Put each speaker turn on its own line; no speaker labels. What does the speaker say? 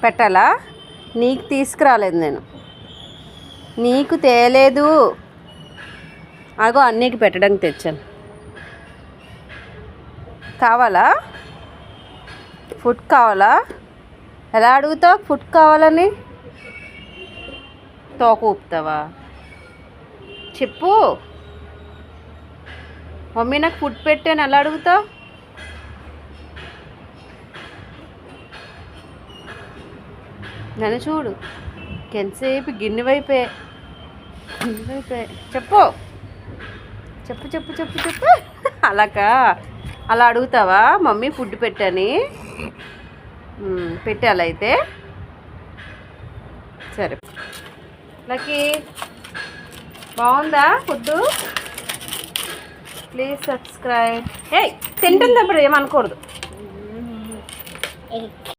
పెట్టాలా? నీకు తీసుకురాలేదు నేను, నీకు తేలేదు. అగో అన్నీకి పెట్టడానికి తెచ్చాను. కావాలా? ఫుడ్ కావాలా? ఎలా అడుగుతావు ఫుడ్ కావాలని? తోక ఊపుతావా? చెప్పు. మమ్మీ నాకు ఫుడ్ పెట్టాను ఎలా అడుగుతావు? నన్ను చూడు, ఎంతసేపు గిన్నె వైపే. చెప్పు చెప్పు చెప్పు చెప్పు చెప్పు. అలాగా అలా అడుగుతావా? మమ్మీ ఫుడ్ పెట్టని పెట్టాలా అయితే? సరే లక్కీ, బాగుందా ఫుడ్? Please subscribe. ఏ తింటుందప్పుడు ఏమనకూడదు.